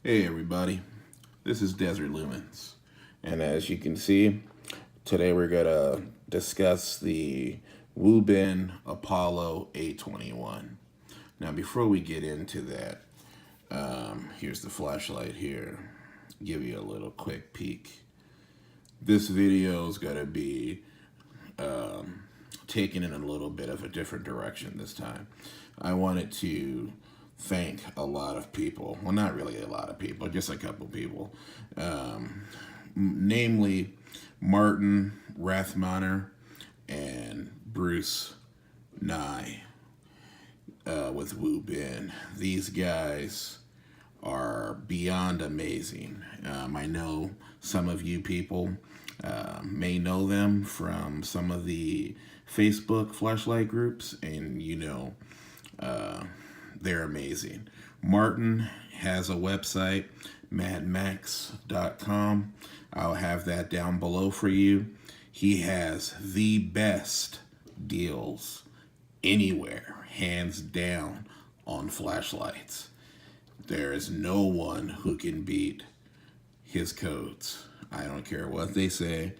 Hey everybody, this is Desert Lumens, and as you can see, today we're gonna discuss the Wuben Apollo A21. Now before we get into that, here's the flashlight here. Give you a little quick peek. This video is gonna be taken in a little bit of a different direction this time. I wanted to thank a lot of people. Well, not really a lot of people, just a couple people. Namely, Martin Rathminer and Bruce Nye with Wuben. These guys are beyond amazing. I know some of you people may know them from some of the Facebook flashlight groups, and they're amazing. Martin has a website, madmax.com. I'll have that down below for you. He has the best deals anywhere, hands down, on flashlights. There is no one who can beat his codes. I don't care what they say,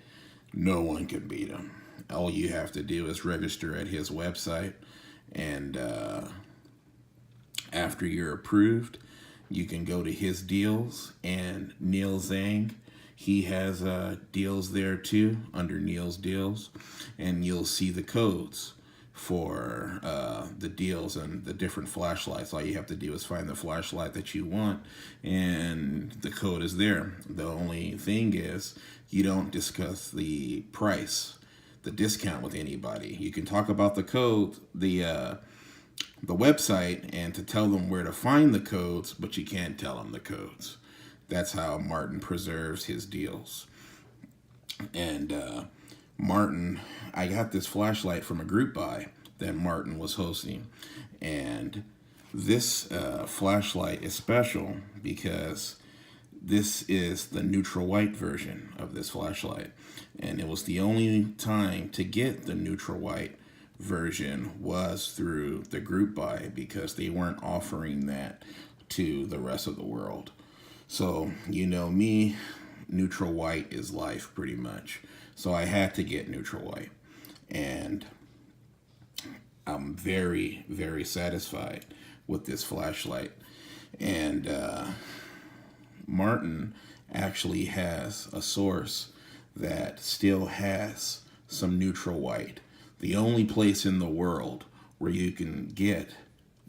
no one can beat him. All you have to do is register at his website, and after you're approved, you can go to his deals. And Neil Zhang, he has deals there too, under Neil's deals, and you'll see the codes for the deals and the different flashlights. All you have to do is find the flashlight that you want, and the code is there. The only thing is, you don't discuss the price, the discount with anybody. You can talk about the code, the website, and to tell them where to find the codes, but you can't tell them the codes. That's how Martin preserves his deals. And Martin, I got this flashlight from a group buy that Martin was hosting, and this flashlight is special because this is the neutral white version of this flashlight, and it was the only time to get the neutral white version was through the group buy, because they weren't offering that to the rest of the world. So you know me, neutral white is life pretty much. So I had to get neutral white, and I'm very, very satisfied with this flashlight. And Martin actually has a source that still has some neutral white. The only place in the world where you can get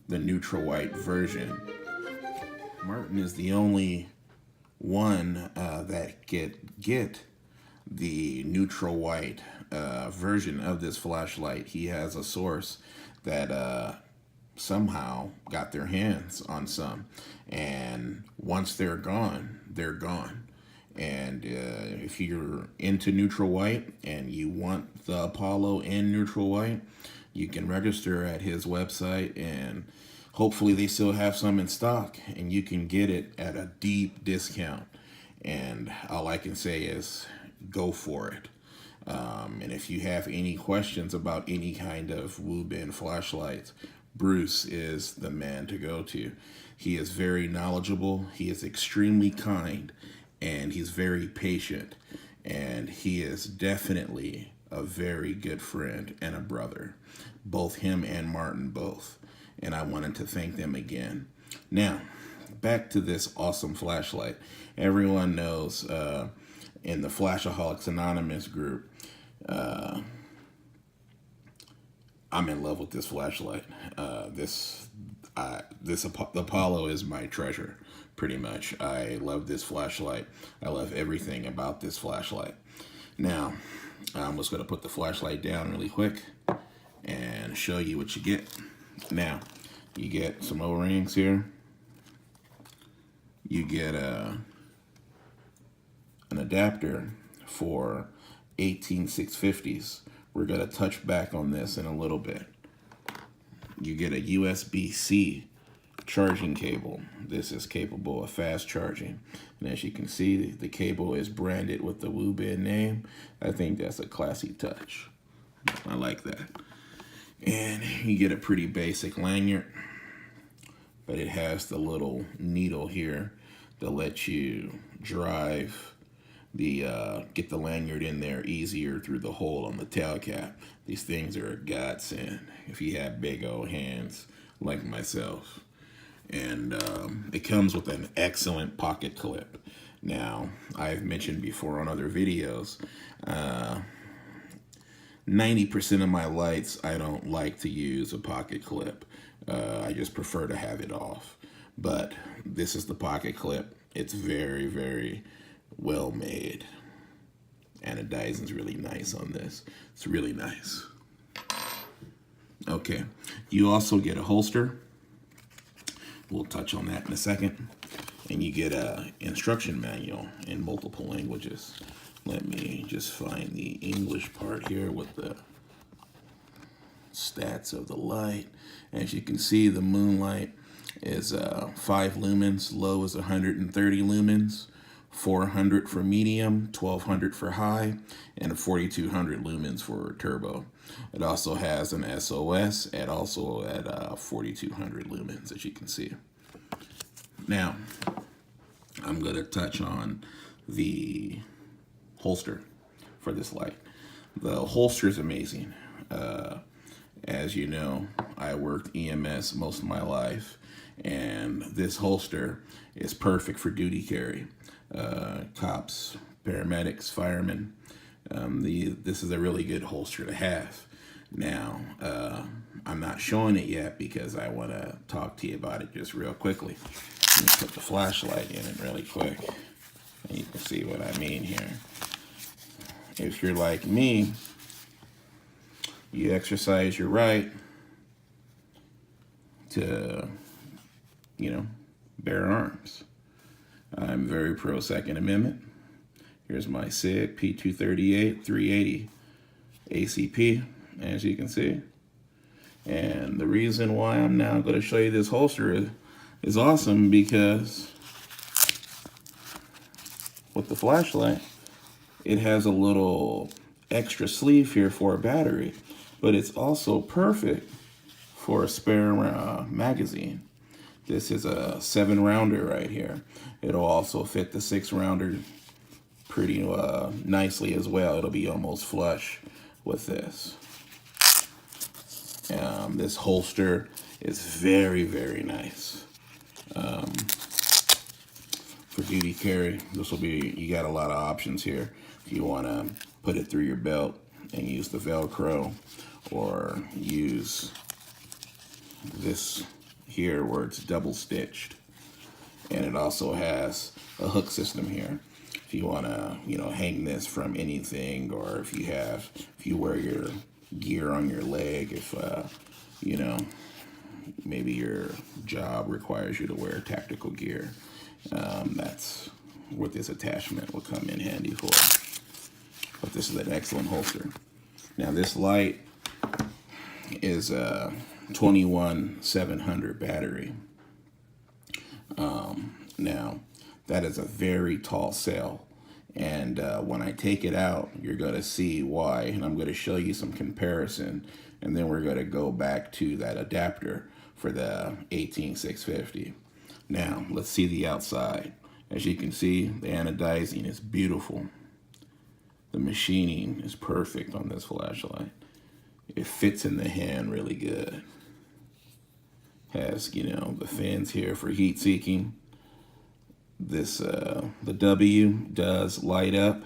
the neutral white version. Martin is the only one that get the neutral white version of this flashlight. He has a source that somehow got their hands on some, and once they're gone, they're gone. And if you're into neutral white and you want the Apollo in neutral white, you can register at his website, and hopefully they still have some in stock, and you can get it at a deep discount. And all I can say is go for it. And if you have any questions about any kind of Wuben flashlights, Bruce is the man to go to. He is very knowledgeable, he is extremely kind, and he's very patient, and he is definitely a very good friend and a brother. Both him and Martin both. And I wanted to thank them again. Now, back to this awesome flashlight. Everyone knows in the Flashaholics Anonymous group, I'm in love with this flashlight. This Apollo is my treasure, pretty much. I love this flashlight. I love everything about this flashlight. Now, I'm just going to put the flashlight down really quick and show you what you get. Now, you get some O-rings here. You get an adapter for 18650s. We're going to touch back on this in a little bit. You get a USB-C charging cable. This is capable of fast charging. And as you can see, the cable is branded with the Wuben name. I think that's a classy touch. I like that. And you get a pretty basic lanyard, but it has the little needle here to let you drive the get the lanyard in there easier through the hole on the tail cap. These things are a godsend if you have big old hands like myself. And it comes with an excellent pocket clip. Now, I've mentioned before on other videos, 90% of my lights, I don't like to use a pocket clip. I just prefer to have it off. But this is the pocket clip. It's very, very well made. Anodizing's really nice on this. It's really nice. Okay, you also get a holster. We'll touch on that in a second. And you get a instruction manual in multiple languages. Let me just find the English part here with the stats of the light. As you can see, the moonlight is 5 lumens, low is 130 lumens, 400 for medium, 1200 for high, and 4200 lumens for turbo. It also has an SOS at 4200 lumens, as you can see. Now, I'm going to touch on the holster for this light. The holster is amazing. As you know, I worked EMS most of my life, and this holster is perfect for duty carry. Cops, paramedics, firemen. This is a really good holster to have. Now, I'm not showing it yet because I want to talk to you about it just real quickly. Let me put the flashlight in it really quick, and you can see what I mean here. If you're like me, you exercise your right to, bear arms. I'm very pro Second Amendment. Here's my SIG P238 380 ACP, as you can see. And the reason why I'm now going to show you this holster is awesome because with the flashlight, it has a little extra sleeve here for a battery, but it's also perfect for a spare magazine. This is a 7-rounder right here. It'll also fit the 6-rounder pretty nicely as well. It'll be almost flush with this. This holster is very, very nice. For duty carry, you got a lot of options here. If you want to put it through your belt and use the Velcro, or use this here where it's double stitched. And it also has a hook system here. If you want to, hang this from anything, or if you wear your gear on your leg, if, maybe your job requires you to wear tactical gear, that's what this attachment will come in handy for. But this is an excellent holster. Now this light is a 21-700 battery. Now that is a very tall cell, and when I take it out, you're going to see why, and I'm going to show you some comparison, and then we're going to go back to that adapter for the 18650. Now let's see the outside. As you can see, the anodizing is beautiful. The machining is perfect on this flashlight. It fits in the hand really good. Has, the fins here for heat seeking. This, the W does light up.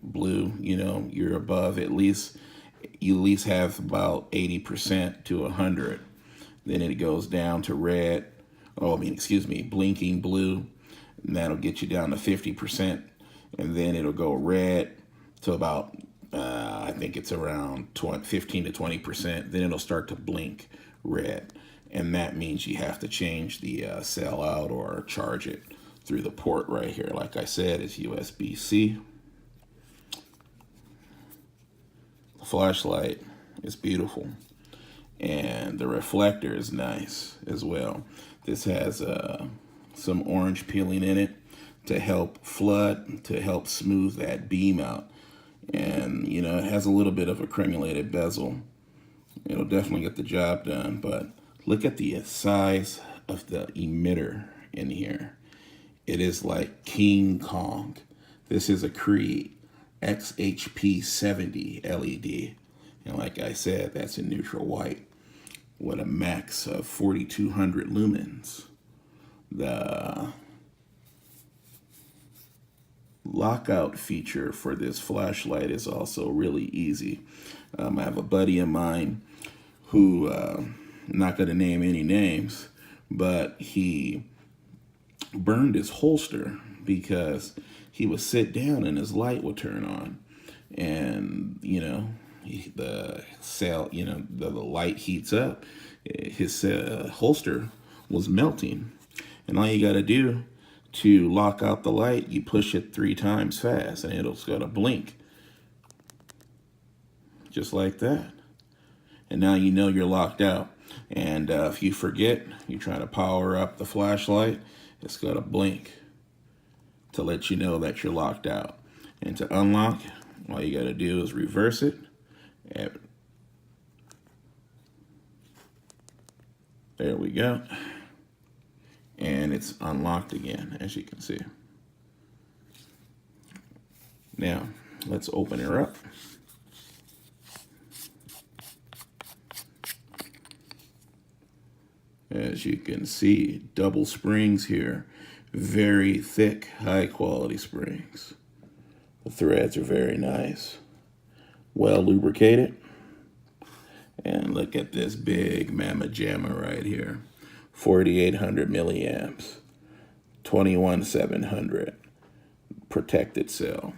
Blue, you're above you at least have about 80% to 100. Then it goes down to red. Blinking blue. And that'll get you down to 50%. And then it'll go red to about, I think it's around 15 to 20%. Then it'll start to blink red. And that means you have to change the cell out or charge it through the port right here. Like I said, it's USB-C. The flashlight is beautiful. And the reflector is nice as well. This has some orange peeling in it to help flood, to help smooth that beam out. And, it has a little bit of a crenulated bezel. It'll definitely get the job done, but look at the size of the emitter in here. It is like King Kong. This is a Creed XHP70 LED. And like I said, that's in neutral white with a max of 4200 lumens. The lockout feature for this flashlight is also really easy. I have a buddy of mine who, I'm not going to name any names, but he burned his holster because he would sit down and his light would turn on. And, you know, the cell, you know, the light heats up. His holster was melting. And all you got to do to lock out the light, you push it 3 times fast and it'll got to blink. Just like that. And now you know you're locked out. And if you forget, you try to power up the flashlight, it's got to blink to let you know that you're locked out. And to unlock, all you got to do is reverse it. There we go. And it's unlocked again, as you can see. Now, let's open her up. As you can see, double springs here. Very thick, high quality springs. The threads are very nice. Well lubricated. And look at this big mamma jamma right here. 4800 milliamps. 21700. Protected cell.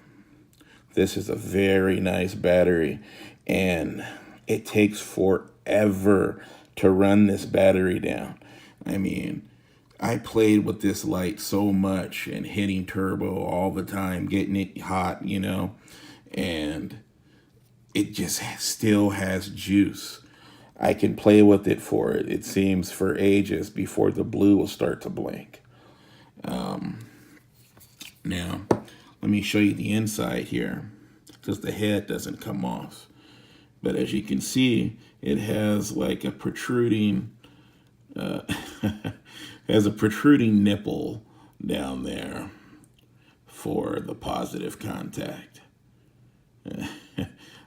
This is a very nice battery. And it takes forever to run this battery down. I mean, I played with this light so much and hitting turbo all the time, getting it hot, you know, and it just still has juice. I can play with it it seems, for ages before the blue will start to blink. Now, let me show you the inside here, because the head doesn't come off. But as you can see, it has like a protruding, has a protruding nipple down there for the positive contact.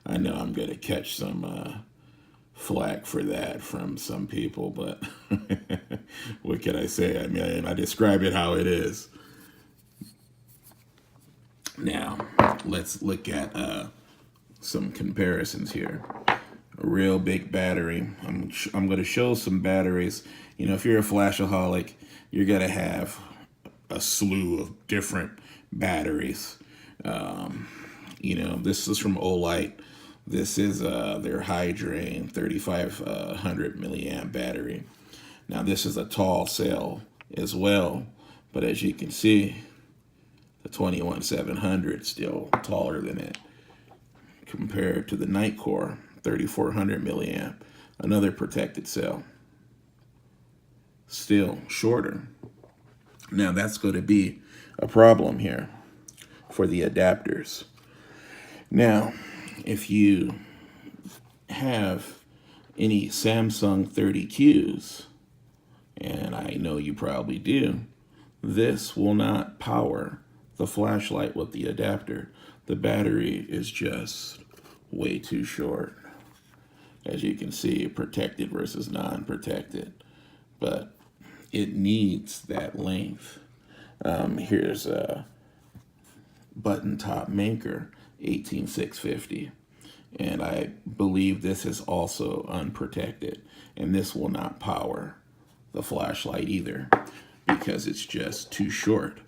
I know I'm going to catch some flack for that from some people, but what can I say? I mean, I describe it how it is. Now, let's look at some comparisons here. A real big battery. I'm going to show some batteries. You know, if you're a flashaholic, you're going to have a slew of different batteries. You know, this is from Olight. This is their high drain 3500 milliamp battery. Now, this is a tall cell as well, but as you can see, the 21700 still taller than it compared to the Nightcore 3400 milliamp, another protected cell, still shorter. Now that's going to be a problem here for the adapters. Now, if you have any Samsung 30Qs, and I know you probably do, this will not power the flashlight with the adapter. The battery is just way too short. As you can see, protected versus non-protected, but it needs that length. Here's a button top maker 18650, and I believe this is also unprotected, and this will not power the flashlight either because it's just too short.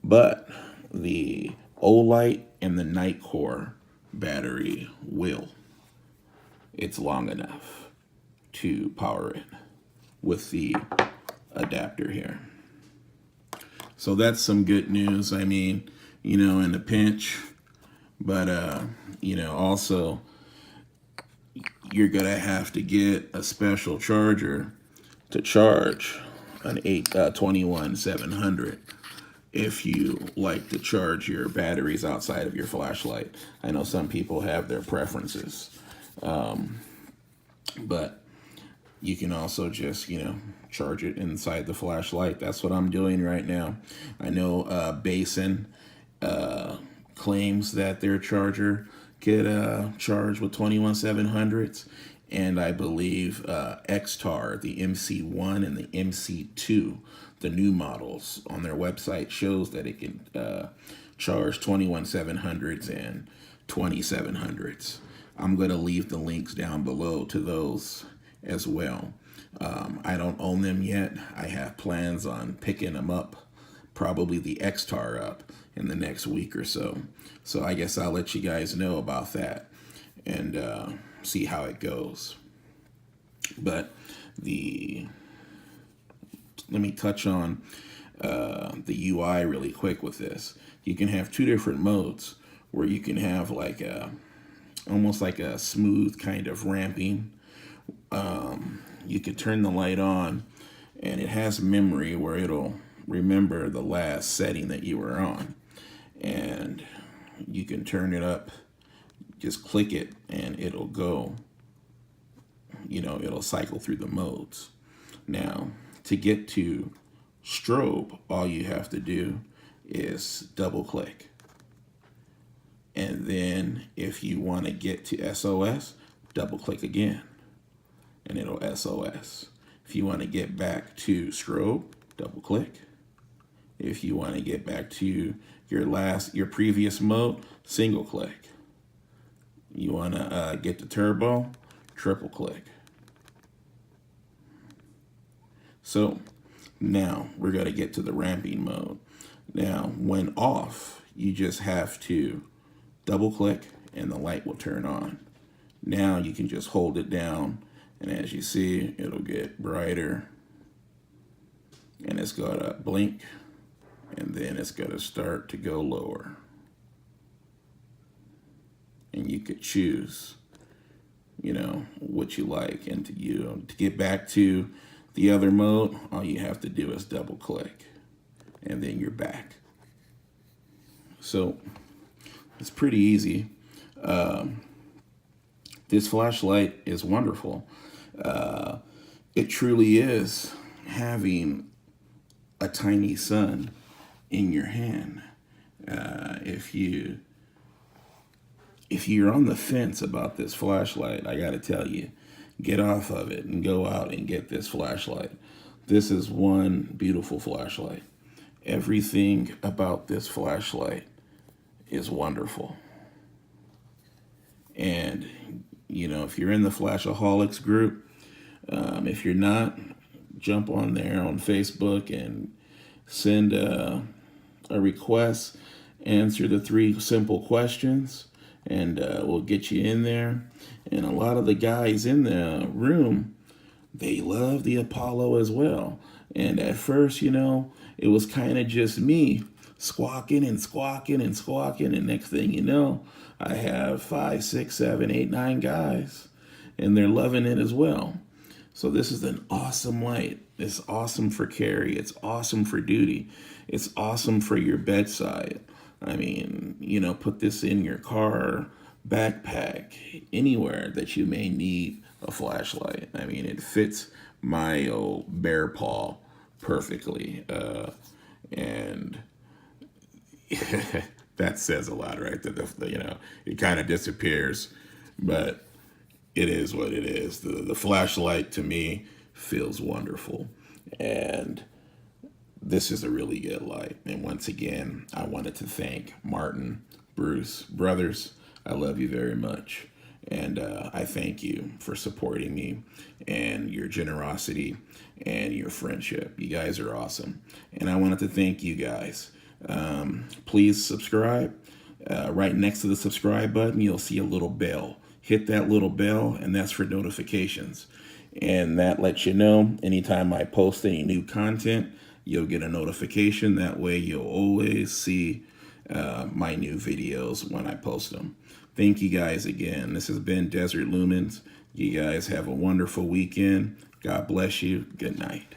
But the Olight and the Nightcore battery will. It's long enough to power it with the adapter here. So that's some good news. I mean, you know, in a pinch, but you know, also you're gonna have to get a special charger to charge an 21700 if you like to charge your batteries outside of your flashlight. I know some people have their preferences, but you can also just, charge it inside the flashlight. That's what I'm doing right now. I know Basin claims that their charger could charge with 21700s, and I believe XTAR, the MC1 and the MC2, the new models on their website, shows that it can charge 21700s and 2700s. I'm going to leave the links down below to those as well. I don't own them yet. I have plans on picking them up, probably the XTAR up in the next week or so. So I guess I'll let you guys know about that and see how it goes. But let me touch on the UI really quick with this. You can have two different modes where you can have like almost like a smooth kind of ramping. You could turn the light on and it has memory where it'll remember the last setting that you were on, and you can turn it up, just click it and it'll go, it'll cycle through the modes. Now to get to strobe, all you have to do is double click, and then if you want to get to SOS, double click again and it'll SOS. If you want to get back to strobe, double click. If you want to get back to your previous mode, single click. You want to get to turbo, triple click. So now we're going to get to the ramping mode. Now when off, you just have to double click and the light will turn on. Now you can just hold it down, and as you see, it'll get brighter and it's going to blink, and then it's going to start to go lower. And you could choose, what you like. And to get back to the other mode, all you have to do is double click and then you're back. So it's pretty easy. This flashlight is wonderful. It truly is having a tiny sun in your hand. If you're on the fence about this flashlight, I gotta tell you, get off of it and go out and get this flashlight. This is one beautiful flashlight. Everything about this flashlight is wonderful. And if you're in the Flashaholics group, if you're not, jump on there on Facebook and send a request, answer the 3 simple questions, and we'll get you in there. And a lot of the guys in the room, they love the Apollo as well. And at first, it was kind of just me squawking and squawking and squawking, and next thing you know, I have 5, 6, 7, 8, 9 guys, and they're loving it as well. So this is an awesome light. It's awesome for carry. It's awesome for duty. It's awesome for your bedside. I mean, put this in your car, backpack, anywhere that you may need a flashlight. I mean, it fits my old bear paw perfectly. And that says a lot, right? That it kind of disappears, but it is what it is. The flashlight to me feels wonderful, and this is a really good light. And once again, I wanted to thank Martin, Bruce, brothers. I love you very much, and I thank you for supporting me and your generosity and your friendship. You guys are awesome, and I wanted to thank you guys. Please subscribe. Right next to the subscribe button, you'll see a little bell. Hit that little bell, and that's for notifications. And that lets you know anytime I post any new content, you'll get a notification. That way you'll always see my new videos when I post them. Thank you guys again. This has been Desert Lumens. You guys have a wonderful weekend. God bless you. Good night.